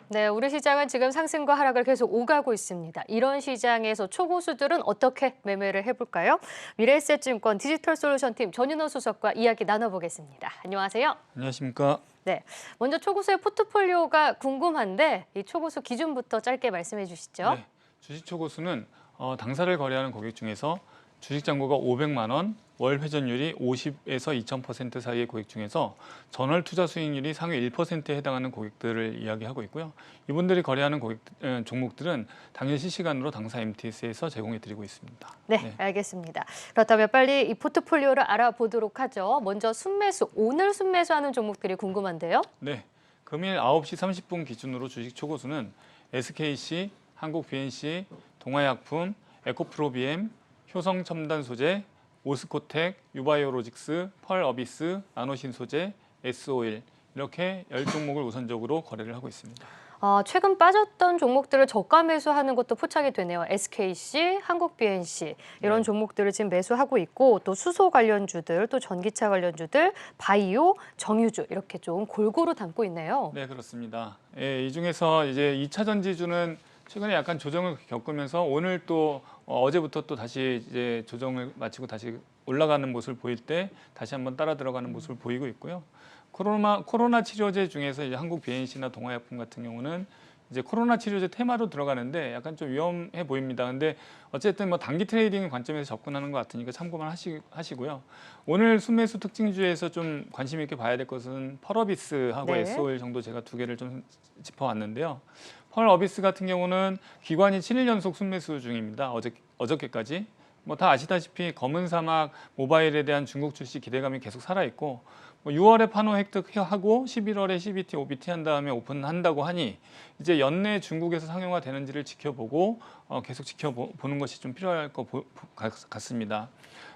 네, 우리 시장은 지금 상승과 하락을 계속 오가고 있습니다. 이런 시장에서 초고수들은 어떻게 매매를 해볼까요? 미래에셋증권 디지털솔루션팀 전윤호 수석과 이야기 나눠보겠습니다. 안녕하세요. 안녕하십니까. 네, 먼저 초고수의 포트폴리오가 궁금한데 이 초고수 기준부터 짧게 말씀해 주시죠. 네, 주식 초고수는 당사를 거래하는 고객 중에서 주식 잔고가 500만 원, 월 회전율이 50에서 2000% 사이의 고객 중에서 전월 투자 수익률이 상위 1%에 해당하는 고객들을 이야기하고 있고요. 이분들이 거래하는 종목들은 당일 실시간으로 당사 MTS에서 제공해 드리고 있습니다. 네, 알겠습니다. 그렇다면 빨리 이 포트폴리오를 알아보도록 하죠. 먼저 순매수, 오늘 순매수하는 종목들이 궁금한데요. 네, 금일 9시 30분 기준으로 주식 초고수는 SKC, 한국BNC, 동아약품, 에코프로비엠, 효성첨단소재, 오스코텍, 유바이오로직스, 펄어비스, 나노신소재, S오일 이렇게 10종목을 우선적으로 거래를 하고 있습니다. 최근 빠졌던 종목들을 저가 매수하는 것도 포착이 되네요. SKC, 한국BNC 이런 네. 종목들을 지금 매수하고 있고 또 수소 관련주들, 또 전기차 관련주들, 바이오, 정유주 이렇게 좀 골고루 담고 있네요. 네, 그렇습니다. 예, 이 중에서 이제 2차 전지주는 최근에 약간 조정을 겪으면서 오늘 또 어제부터 또 다시 이제 조정을 마치고 다시 올라가는 모습을 보일 때 다시 한번 따라 들어가는 모습을 보이고 있고요. 코로나 치료제 중에서 이제 한국 BNC나 동아약품 같은 경우는 이제 코로나 치료제 테마로 들어가는데 약간 좀 위험해 보입니다. 근데 어쨌든 뭐 단기 트레이딩 관점에서 접근하는 것 같으니까 참고만 하시고요. 오늘 순매수 특징주에서 좀 관심 있게 봐야 될 것은 펄어비스하고 네. S오일 정도 제가 두 개를 좀 짚어왔는데요. 펄어비스 같은 경우는 기관이 7일 연속 순매수 중입니다. 어저께까지. 뭐 다 아시다시피 검은 사막 모바일에 대한 중국 출시 기대감이 계속 살아있고 6월에 판호 획득하고 11월에 CBT, OBT 한 다음에 오픈한다고 하니 이제 연내 중국에서 상용화되는지를 지켜보고 계속 지켜보는 것이 좀 필요할 것 같습니다.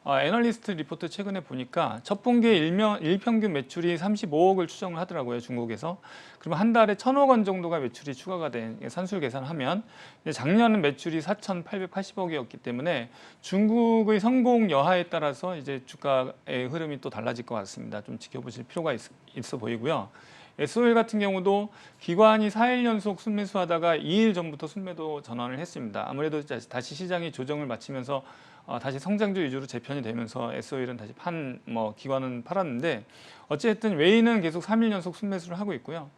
애널리스트 리포트 최근에 보니까 첫 분기에 일평균 매출이 35억을 추정을 하더라고요, 중국에서. 그러면 한 달에 1,000억 원 정도가 매출이 추가가 된 산술 계산하면 작년은 매출이 4,880억이었기 때문에 중국의 성공 여하에 따라서 이제 주가의 흐름이 또 달라질 것 같습니다. 좀 지켜보실 필요가 있어 보이고요. S오일 같은 경우도 기관이 4일 연속 순매수하다가 2일 전부터 순매도 전환을 했습니다. 아무래도 다시 시장이 조정을 마치면서 다시 성장주 위주로 재편이 되면서 S오일은 다시 기관은 팔았는데 어쨌든 웨이는 계속 3일 연속 순매수를 하고 있고요.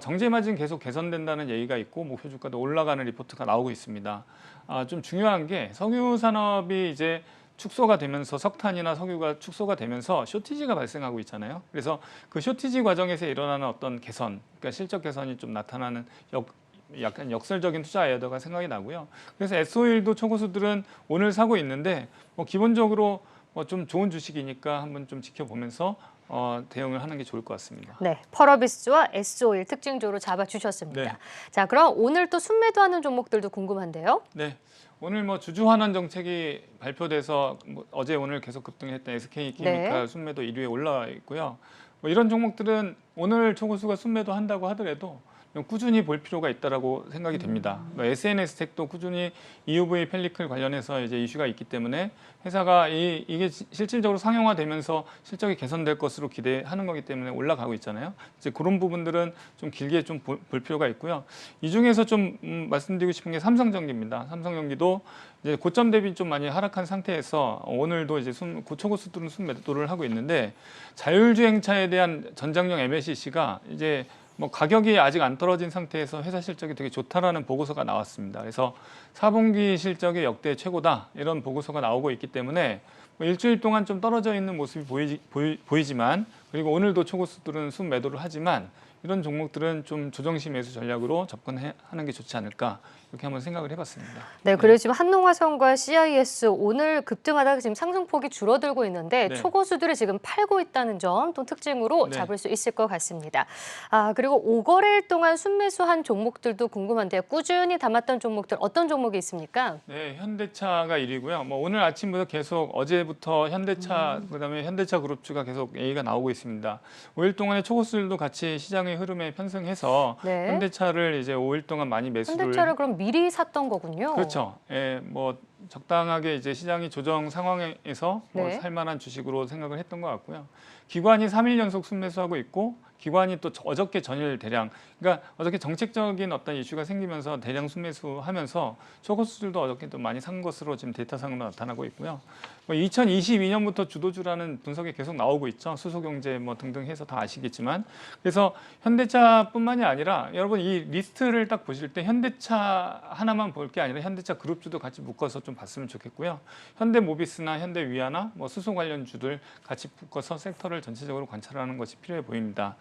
정제 마진 계속 개선된다는 얘기가 있고 목표 주가도 올라가는 리포트가 나오고 있습니다. 좀 중요한 게 석유 산업이 이제 축소가 되면서 석탄이나 석유가 축소가 되면서 쇼티지가 발생하고 있잖아요. 그래서 그 쇼티지 과정에서 일어나는 어떤 개선, 그러니까 실적 개선이 좀 나타나는 약간 역설적인 투자 아이디어가 생각이 나고요. 그래서 S오일도 초고수들은 오늘 사고 있는데 기본적으로 좀 좋은 주식이니까 한번 좀 지켜보면서 대응을 하는 게 좋을 것 같습니다. 네, 펄어비스와 S오일 특징주로 잡아주셨습니다. 네. 자, 그럼 오늘 또 순매도하는 종목들도 궁금한데요. 네. 오늘 주주 환원 정책이 발표돼서 어제 오늘 계속 급등했던 SK케미칼 네. 순매도 1위에 올라와 있고요. 이런 종목들은 오늘 초고수가 순매도 한다고 하더라도 꾸준히 볼 필요가 있다라고 생각이 됩니다. SNS 텍도 꾸준히 EUV 펠리클 관련해서 이제 이슈가 있기 때문에 회사가 이게 실질적으로 상용화되면서 실적이 개선될 것으로 기대하는 거기 때문에 올라가고 있잖아요. 이제 그런 부분들은 좀 길게 좀 볼 필요가 있고요. 이 중에서 좀 말씀드리고 싶은 게 삼성전기입니다. 삼성전기도 이제 고점 대비 좀 많이 하락한 상태에서 오늘도 이제 초고수들은 순매도를 하고 있는데 자율주행차에 대한 전장용 MLCC가 이제 가격이 아직 안 떨어진 상태에서 회사 실적이 되게 좋다라는 보고서가 나왔습니다. 그래서 4분기 실적이 역대 최고다 이런 보고서가 나오고 있기 때문에 일주일 동안 좀 떨어져 있는 모습이 보이지만 그리고 오늘도 초고수들은 순매도를 하지만 이런 종목들은 좀 조정시 매수 전략으로 접근하는 게 좋지 않을까 이렇게 한번 생각을 해봤습니다. 네, 그리고 지금 한농화성과 CIS 오늘 급등하다가 지금 상승폭이 줄어들고 있는데 네. 초고수들을 지금 팔고 있다는 점 또 특징으로 네. 잡을 수 있을 것 같습니다. 그리고 5거래일 동안 순매수한 종목들도 궁금한데요. 꾸준히 담았던 종목들 어떤 종목이 있습니까? 네, 현대차가 1위고요. 오늘 아침부터 계속 어제부터 현대차 그다음에 현대차 그룹주가 계속 얘기가 나오고 있습니다. 5일 동안에 초고수들도 같이 시장의 흐름에 편승해서 네. 현대차를 이제 5일 동안 많이 매수를 현대차를 그럼 미리 샀던 거군요. 그렇죠. 예, 적당하게 이제 시장이 조정 상황에서 네. 살 만한 주식으로 생각을 했던 것 같고요. 기관이 3일 연속 순매수하고 있고 기관이 또 어저께 전일 대량, 그러니까 어저께 정책적인 어떤 이슈가 생기면서 대량 순매수하면서 초고수들도 어저께 또 많이 산 것으로 지금 데이터상으로 나타나고 있고요. 2022년부터 주도주라는 분석이 계속 나오고 있죠. 수소경제 뭐 등등 해서 다 아시겠지만, 그래서 현대차뿐만이 아니라 여러분 이 리스트를 딱 보실 때 현대차 하나만 볼 게 아니라 현대차 그룹주도 같이 묶어서 좀 봤으면 좋겠고요. 현대모비스나 현대위아나 뭐 수소 관련 주들 같이 묶어서 섹터를 전체적으로 관찰하는 것이 필요해 보입니다.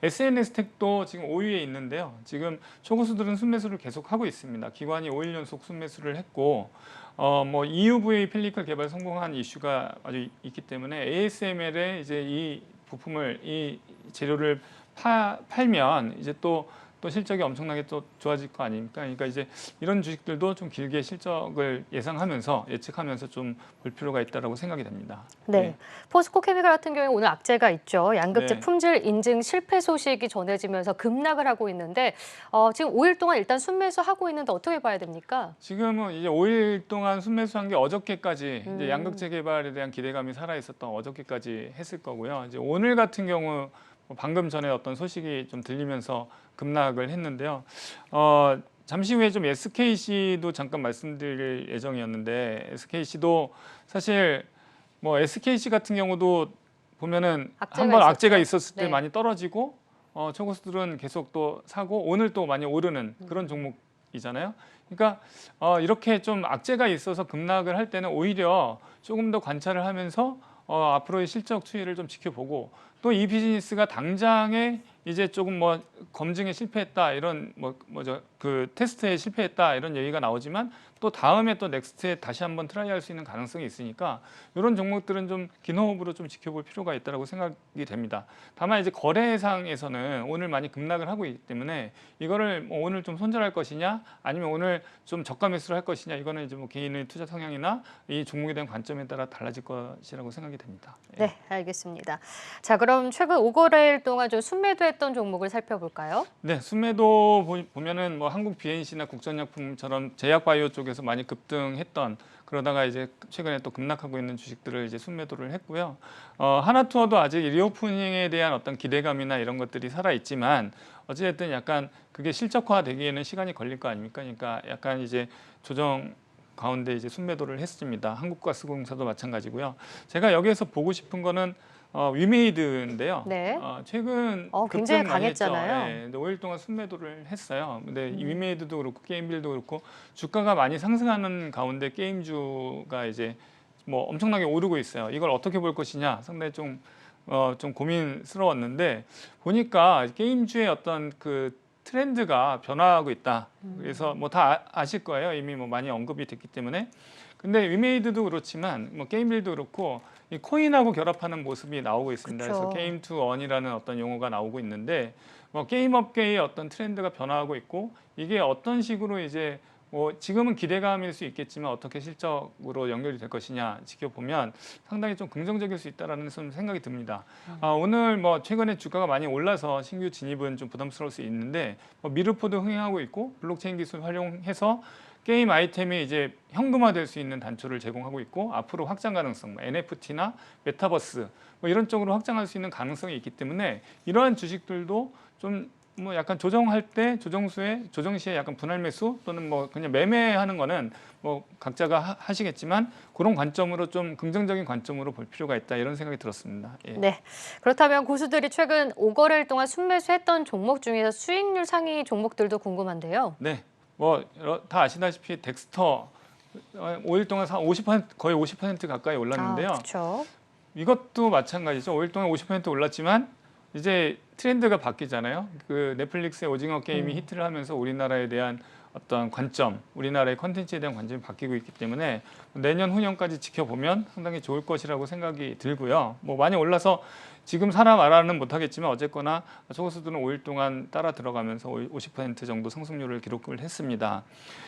SNS텍도 지금 5위에 있는데요. 지금 초고수들은 순매수를 계속하고 있습니다. 기관이 5일 연속 순매수를 했고 뭐 EUV 펠리클 개발 성공한 이슈가 아주 있기 때문에 ASML에 이제 이 부품을 이 재료를 팔면 이제 또 실적이 엄청나게 또 좋아질 거 아닙니까? 그러니까 이제 이런 주식들도 좀 길게 실적을 예측하면서 좀 볼 필요가 있다라고 생각이 됩니다. 네. 포스코 케미칼 같은 경우에 오늘 악재가 있죠. 양극재 네. 품질 인증 실패 소식이 전해지면서 급락을 하고 있는데 지금 5일 동안 일단 순매수하고 있는데 어떻게 봐야 됩니까? 지금은 이제 5일 동안 순매수한 게 어저께까지 이제 양극재 개발에 대한 기대감이 살아 있었던 어저께까지 했을 거고요. 이제 오늘 같은 경우 방금 전에 어떤 소식이 좀 들리면서 급락을 했는데요. 잠시 후에 좀 SKC도 잠깐 말씀드릴 예정이었는데 SKC도 사실 뭐 SKC 같은 경우도 보면은 한번 악재가 있었을 때 네. 많이 떨어지고 초고수들은 계속 또 사고 오늘 또 많이 오르는 그런 종목이잖아요. 그러니까 이렇게 좀 악재가 있어서 급락을 할 때는 오히려 조금 더 관찰을 하면서 앞으로의 실적 추이를 좀 지켜보고 또 이 비즈니스가 당장에 이제 조금 뭐 검증에 실패했다 이런 그 테스트에 실패했다 이런 얘기가 나오지만 또 다음에 또 넥스트에 다시 한번 트라이할 수 있는 가능성이 있으니까 이런 종목들은 좀 긴 호흡으로 좀 지켜볼 필요가 있다고 생각이 됩니다. 다만 이제 거래상에서는 오늘 많이 급락을 하고 있기 때문에 이거를 뭐 오늘 좀 손절할 것이냐 아니면 오늘 좀 저가 매수를 할 것이냐 이거는 이제 뭐 개인의 투자 성향이나 이 종목에 대한 관점에 따라 달라질 것이라고 생각이 됩니다. 네, 알겠습니다. 자, 그럼 최근 5거래일 동안 좀 순매도했던 종목을 살펴볼까요? 네, 순매도 보면은 뭐 한국 BNC나 국전약품처럼 제약바이오 쪽에서 많이 급등했던 그러다가 이제 최근에 또 급락하고 있는 주식들을 이제 순매도를 했고요. 하나투어도 아직 리오프닝에 대한 어떤 기대감이나 이런 것들이 살아 있지만 어찌됐든 약간 그게 실적화되기에는 시간이 걸릴 거 아닙니까? 그러니까 약간 이제 조정 가운데 이제 순매도를 했습니다. 한국가스공사도 마찬가지고요. 제가 여기에서 보고 싶은 거는 위메이드인데요. 네. 최근 굉장히 급등 많이 했죠. 강했잖아요. 네, 근데 5일 동안 순매도를 했어요. 근데 이 위메이드도 그렇고 게임빌도 그렇고 주가가 많이 상승하는 가운데 게임주가 이제 뭐 엄청나게 오르고 있어요. 이걸 어떻게 볼 것이냐 상당히 좀 고민스러웠는데 보니까 게임주의 어떤 그 트렌드가 변화하고 있다. 그래서 뭐 다 아실 거예요. 이미 뭐 많이 언급이 됐기 때문에. 근데 위메이드도 그렇지만 뭐 게임빌도 그렇고 이 코인하고 결합하는 모습이 나오고 있습니다. 그쵸. 그래서 게임 투 원이라는 어떤 용어가 나오고 있는데 뭐 게임 업계의 어떤 트렌드가 변화하고 있고 이게 어떤 식으로 이제 뭐 지금은 기대감일 수 있겠지만 어떻게 실적으로 연결이 될 것이냐 지켜보면 상당히 좀 긍정적일 수 있다라는 생각이 듭니다. 오늘 뭐 최근에 주가가 많이 올라서 신규 진입은 좀 부담스러울 수 있는데 뭐 미르포도 흥행하고 있고 블록체인 기술 활용해서 게임 아이템이 이제 현금화될 수 있는 단초를 제공하고 있고 앞으로 확장 가능성, NFT나 메타버스 뭐 이런 쪽으로 확장할 수 있는 가능성이 있기 때문에 이러한 주식들도 좀 뭐 약간 조정할 때 조정 시에 약간 분할 매수 또는 뭐 그냥 매매하는 거는 뭐 각자가 하시겠지만 그런 관점으로 좀 긍정적인 관점으로 볼 필요가 있다 이런 생각이 들었습니다. 예. 네. 그렇다면 고수들이 최근 5거래일 동안 순매수했던 종목 중에서 수익률 상위 종목들도 궁금한데요. 네, 뭐 다 아시다시피 덱스터 5일 동안 50% 거의 50% 가까이 올랐는데요. 그렇죠. 이것도 마찬가지죠. 5일 동안 50% 올랐지만 이제 트렌드가 바뀌잖아요. 그 넷플릭스의 오징어 게임이 히트를 하면서 우리나라에 대한 어떤 관점, 우리나라의 컨텐츠에 대한 관점이 바뀌고 있기 때문에 내년 후년까지 지켜보면 상당히 좋을 것이라고 생각이 들고요. 뭐 많이 올라서 지금 사라 말아는 못하겠지만 어쨌거나 초고수들은 5일 동안 따라 들어가면서 50% 정도 상승률을 기록을 했습니다.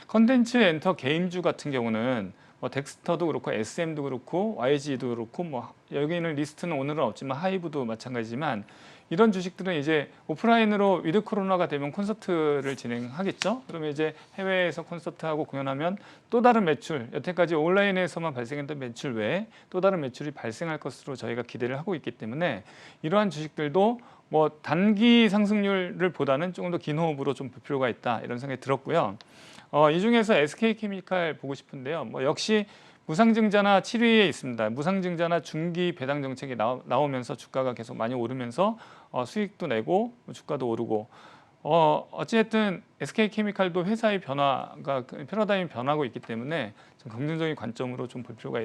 컨텐츠 엔터 게임주 같은 경우는 뭐 덱스터도 그렇고 SM도 그렇고 YG도 그렇고 뭐 여기는 리스트는 오늘은 없지만 하이브도 마찬가지지만 이런 주식들은 이제 오프라인으로 위드 코로나가 되면 콘서트를 진행하겠죠. 그러면 이제 해외에서 콘서트하고 공연하면 또 다른 매출, 여태까지 온라인에서만 발생했던 매출 외에 또 다른 매출이 발생할 것으로 저희가 기대를 하고 있기 때문에 이러한 주식들도 뭐 단기 상승률을 보다는 조금 더 긴 호흡으로 좀 볼 필요가 있다 이런 생각이 들었고요. 이 중에서 SK케미칼 보고 싶은데요. 뭐 역시 무상증자나 7위에 있습니다. 무상증자나 중기 배당 정책이 나오면서 주가가 계속 많이 오르면서 수익도 내고 주가도 오르고 어찌됐든 SK케미칼도 회사의 변화가 패러다임이 변하고 있기 때문에 좀 긍정적인 관점으로 좀 볼 필요가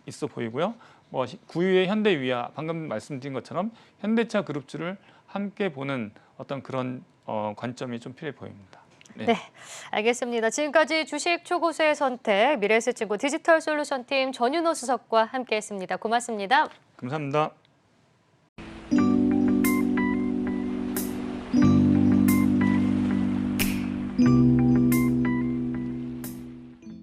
있어 보이고요. 뭐 9위의 현대위아 방금 말씀드린 것처럼 현대차 그룹주를 함께 보는 어떤 그런 관점이 좀 필요해 보입니다. 네, 알겠습니다. 지금까지 주식 초고수의 선택 미래에셋증권 디지털솔루션팀 전윤호 수석과 함께했습니다. 고맙습니다. 감사합니다.